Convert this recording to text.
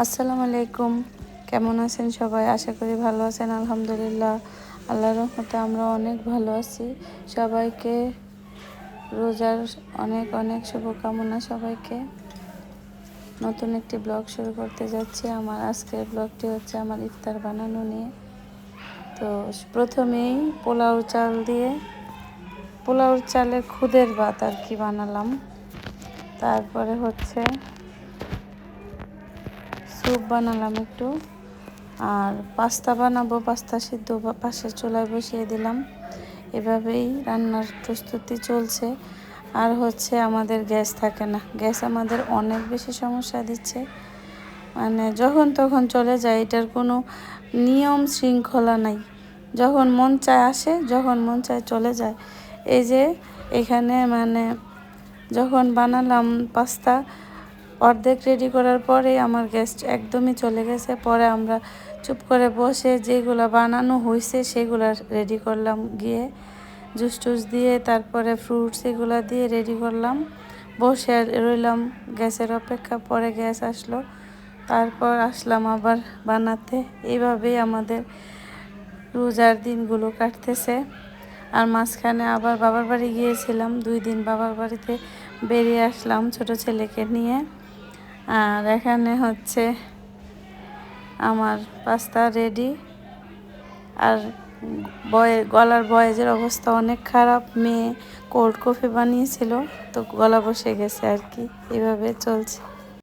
আসসালামু আলাইকুম। কেমন আছেন সবাই? আশা করি ভালো আছেন। আলহামদুলিল্লাহ, আল্লাহর রহমতে আমরা অনেক ভালো আছি। সবাইকে রোজার অনেক অনেক শুভকামনা। সবাইকে নতুন একটি ব্লগ শুরু করতে যাচ্ছি। আমার আজকের ব্লগটি হচ্ছে আমার ইফতার বানানো নিয়ে। তো প্রথমেই পোলাওর চালের খুদের ভাত আর কি বানালাম। তারপরে হচ্ছে স্যুপ বানালাম একটু, আর পাস্তা বানাবো। পাস্তা সিদ্ধ পাশের চুলায় বসিয়ে দিলাম। এভাবেই রান্নার প্রস্তুতি চলছে। আর হচ্ছে আমাদের গ্যাস থাকে না, গ্যাস আমাদের অনেক বেশি সমস্যা দিচ্ছে। মানে যখন তখন চলে যায়, এটার কোনো নিয়ম শৃঙ্খলা নাই। যখন মন চায় আসে, যখন মন চায় চলে যায়। এই যে এখানে যখন বানালাম পাস্তা, অর্ধেক রেডি করার পরে আমার গ্যাস একদমই চলে গেছে। পরে আমরা চুপ করে বসে যেগুলো বানানো হয়েছে সেগুলো রেডি করলাম, গিয়ে জুস টুস দিয়ে, তারপরে ফ্রুটস এগুলো দিয়ে রেডি করলাম। বসে রইলাম গ্যাসের অপেক্ষা। পরে গ্যাস আসলো, তারপর আসলাম আবার বানাতে। এইভাবেই আমাদের রোজার দিনগুলো কাটতেছে। আর মাঝখানে আবার বাবার বাড়ি গিয়েছিলাম, 2 দিন বাবার বাড়িতে বেরিয়ে আসলাম ছোট ছেলেকে নিয়ে। আর এখানে হচ্ছে আমার পাস্তা রেডি। আর গলার ভয়েসের অবস্থা অনেক খারাপ। মেয়ে কোল্ড কফি বানিয়েছিল, তো গলা বসে গেছে আর কি। এভাবে চলছে।